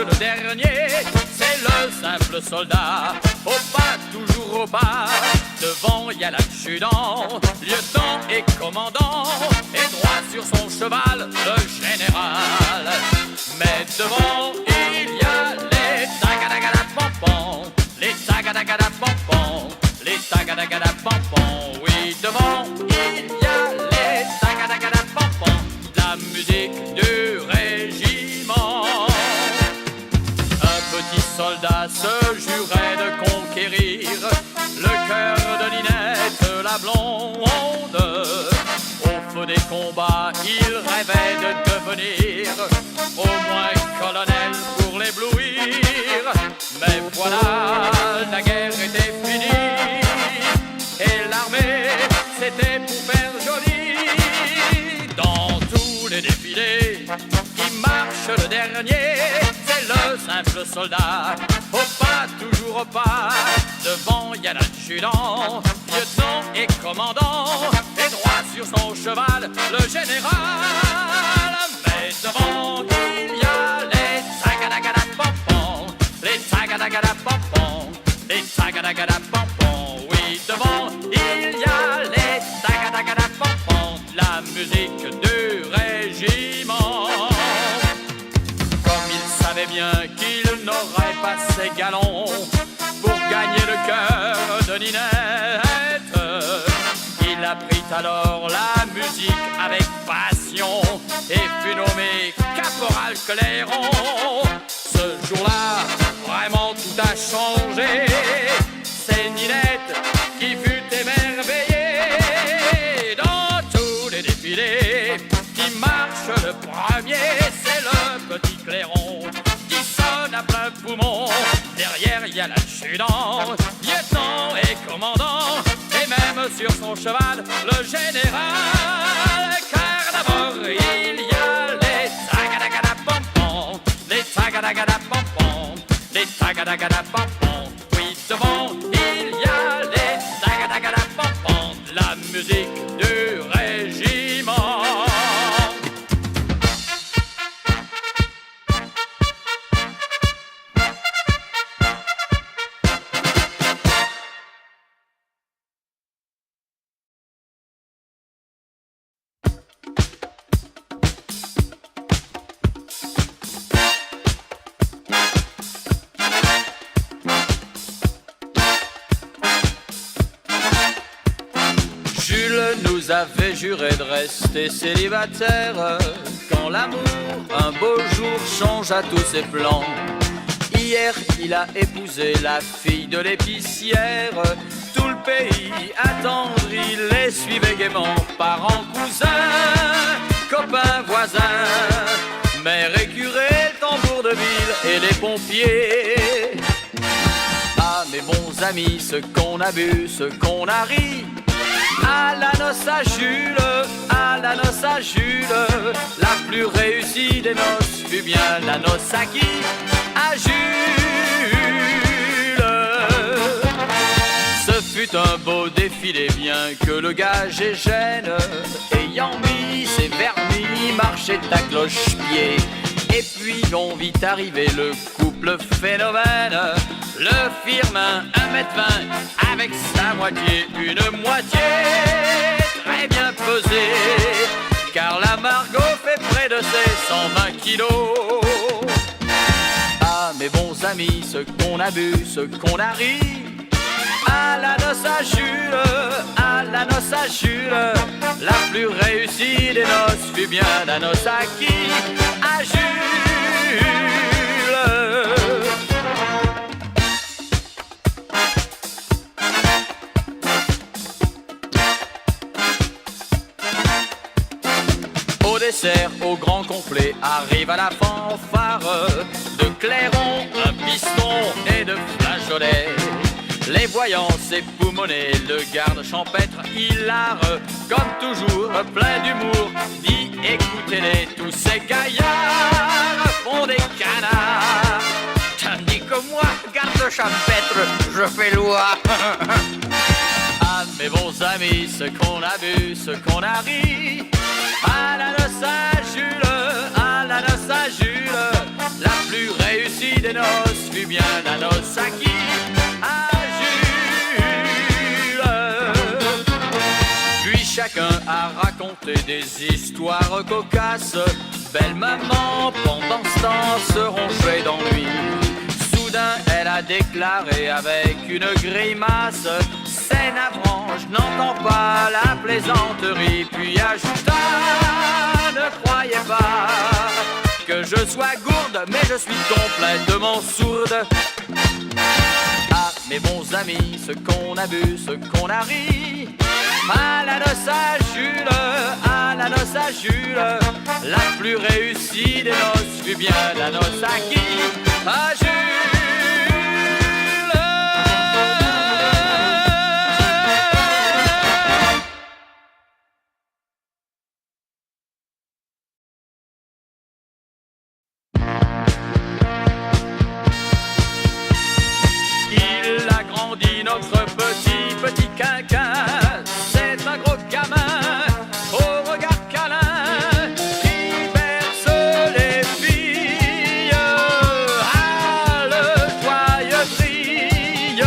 le dernier, c'est le simple soldat. Au pas, toujours au pas, devant y a l'adjudant, lieutenant et commandant, et droit sur son cheval, le général. Mais devant il y a les tagadagadapampans, les tagadagadapampans, les tagadagadapampans. Oui, devant il y a les tagadagadapampans, la musique du régiment. Un petit soldat se jurait de conquérir le cœur de Ninette, la blonde. Au feu des combats, il rêvait de devenir au moins colonel pour l'éblouir. Mais voilà, la guerre était finie et l'armée, c'était pour faire joli. Dans tous les défilés, qui marche le dernier, c'est le simple soldat. Au pas, toujours au pas, devant y a l'adjudant, lieutenant et commandant, et droit sur son cheval, le général. Mais devant il y a les tagadagadapampans, les tagadagadapampans, les tagadagadapampans. Oui, devant il y a les tagadagadapampans, la musique du régiment. Comme il savait bien qu'il n'aurait pas ses galons pour gagner le cœur de Ninette, il apprit alors la musique avec passion et fut nommé caporal clairon. Ce jour-là, vraiment tout a changé. C'est Ninette qui fut émerveillée. Dans tous les défilés, qui marche le premier, c'est le petit clairon qui sonne à plein poumon. Derrière il y a l'adjudant, lieutenant et commandant, et même sur son cheval, le général. Car d'abord il y a les tagadagadapampans, les tagadagadapampans, les tagadagadapampans. Oui, devant il y a les tagadagadapampans, la musique du régiment. Jules nous avait juré de rester célibataire quand l'amour, un beau jour, changea tous ses plans. Hier, il a épousé la fille de l'épicière. Tout le pays attendri les suivait gaiement. Parents, cousins, copains, voisins, mère écurée, le tambour de ville et les pompiers. Ah, mes bons amis, ce qu'on a bu, ce qu'on a ri, à la noce à Jules, à la noce à Jules, la plus réussie des noces fut bien la noce à qui? À Jules. Ce fut un beau défilé, bien que le gage et gêne, ayant mis ses vernis, marchait à cloche-pied. Et puis on vit arriver le couple phénomène, le Firmin 1m20 avec sa moitié, une moitié très bien pesée, car la Margot fait près de ses 120 kilos. Ah, mes bons amis, ce qu'on a bu, ce qu'on a ri, à la noce à Jules, à la noce à Jules, la plus réussie des noces fut bien la noce à qui? À Jules. Au dessert, au grand complet, arrive à la fanfare de clairon, un piston et de flageolets. Les voyants s'époumonaient, le garde champêtre hilar, comme toujours plein d'humour, dit écoutez-les, tous ces gaillards font des canards. Tandis que moi, garde champêtre, je fais loi. Ah, mes bons amis, ce qu'on a bu, ce qu'on a ri, À la noce à Jules, à la noce à Jules, la plus réussie des noces fut bien la noce à qui? À Jules. Puis chacun a raconté des histoires cocasses. Belle maman, pendant ce temps, se rongeait d'ennui. Soudain, elle a déclaré avec une grimace: c'est navrant, je n'entends pas la plaisanterie. Puis ajouta: ne croyez pas que je sois gourde, mais je suis complètement sourde. Ah, mes bons amis, ce qu'on a bu, ce qu'on a ri. À la noce à Jules, à la noce à Jules, la plus réussie des noces fut bien la noce à qui? À Jules. Il a grandi notre petit quinquin. C'est un gros gamin au regard câlin qui berce les filles. Ah, le joyeux brille.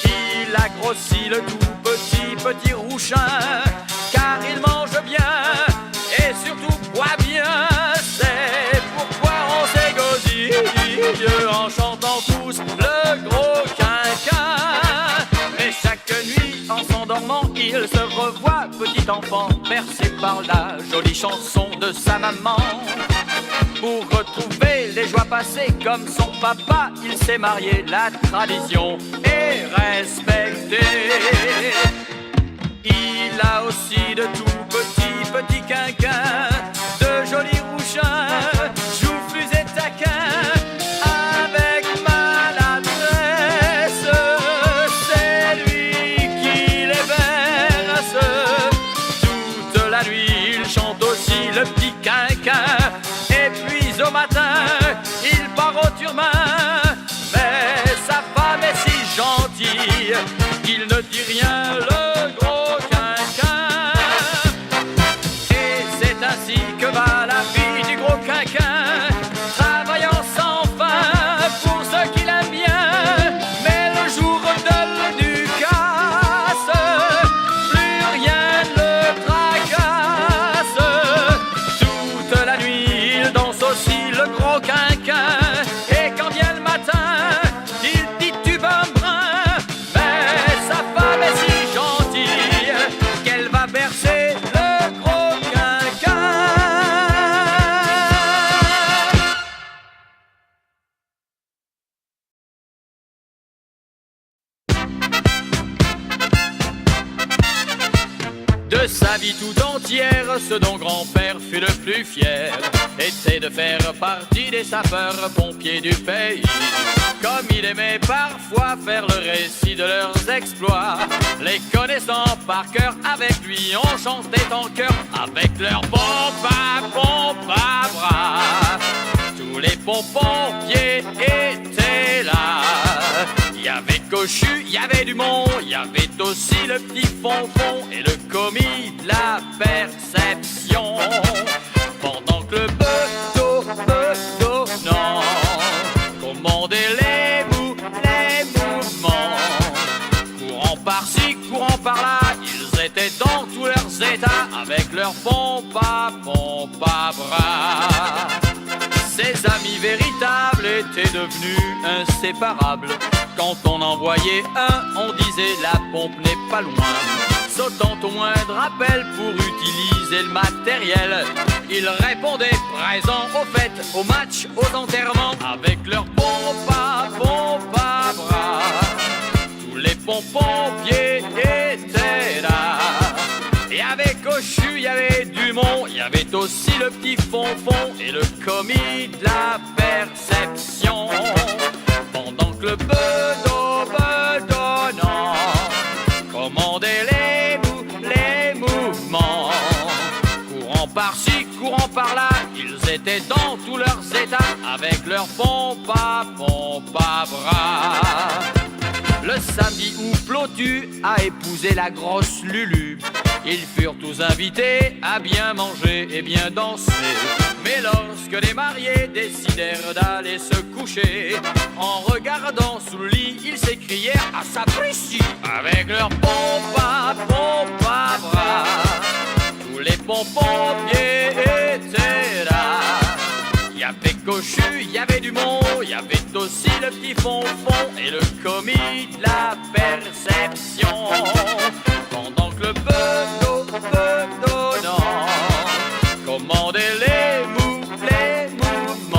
Il a grossi le tout petit rouchin, car il mange bien et surtout boit bien. C'est pourquoi on s'égosille en chantant tous le gros quinquin. Mais chaque nuit en s'endormant, il se revoit petit enfant, bercé par la jolie chanson de sa maman. Pour retrouver les joies passées comme son papa, il s'est marié, la tradition est respectée. Il a aussi de tout petits quinquins, de jolis rouchins, joufflus et taquins. Avec maladresse, c'est lui qui les berce. Toute la nuit, il chante aussi le petit quinquin. Et puis au matin, il part au turban. Mais sa femme est si gentille qu'il ne dit rien, le gros quinquin. Et c'est ainsi que va la vie du gros quinquin, travaillant sans fin pour ce qu'il aime bien. Mais le jour de Ducasse, plus rien ne le tracasse. Toute la nuit, il danse aussi le gros quinquin. Et quand vient le matin, il titube un brin. Mais sa femme est si gentille qu'elle va bercer le gros quinquin. De sa vie tout entière, ce dont grand-père fut le plus fier était de faire partie des sapeurs-pompiers du pays. Comme il aimait parfois faire le récit de leurs exploits, les connaissant par cœur, avec lui on chantait en chœur avec leur pompa, pompa, bras. Tous les pompiers étaient là. Il y avait Cochu, il y avait Dumont, il y avait aussi le petit Fonfon et le commis de la perception. Pendant que le bedonnant commandait les mouvements, courant par-ci, courant par-là, ils étaient dans tous leurs états avec leur pompa, pompa, bras. Ses amis véritables étaient devenus inséparables. Quand on en voyait un, on disait la pompe n'est pas loin. Sautant au moindre appel pour utiliser le matériel, ils répondaient présents aux fêtes, aux matchs, aux enterrements avec leur pompa, pompa, bras. Tous les pompiers étaient là. Il y avait Cochu, il y avait Dumont, il y avait aussi le petit Fonfon et le commis de la perception. Pendant que le bedonnant commandait les mouvements, courant par-ci, courant par-là, ils étaient dans tous leurs états avec leur pompa, pompa, bras. Le samedi où Plotu a épousé la grosse Lulu. Ils furent tous invités à bien manger et bien danser. Mais lorsque les mariés décidèrent d'aller se coucher, en regardant sous le lit, ils s'écrièrent à sapristi avec leur pompa, pompa bras. Tous les pompons-pieds étaient là. Il y avait Cochu, il y avait Dumont, il y avait aussi le petit Fonfon et le commis de la perception. Pendant que le bedonnant commandait les mouvements,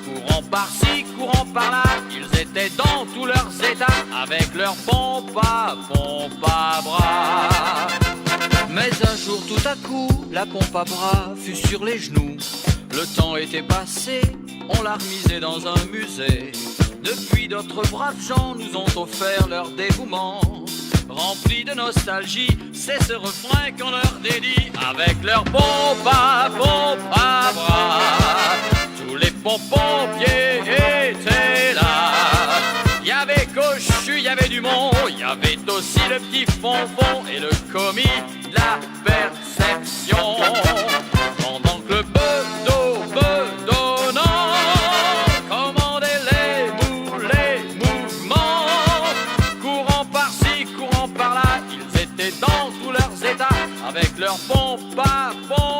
courant par-ci, courant par-là, ils étaient dans tous leurs états avec leur pompa, pompa bras. Mais un jour tout à coup, la pompe à bras fut sur les genoux. Le temps était passé, on l'a remisée dans un musée. Depuis, d'autres braves gens nous ont offert leur dévouement. Rempli de nostalgie, c'est ce refrain qu'on leur dédie avec leur pompe à bras. Tous les pompons-pieds étaient là. Il y avait Cochu, il y avait Dumont, il y avait aussi le petit Fonfon et le commis de la perception. Pendant que le bedonnant commandait les mouvements, courant par-ci, courant par-là, ils étaient dans tous leurs états avec leur pompe à pompe.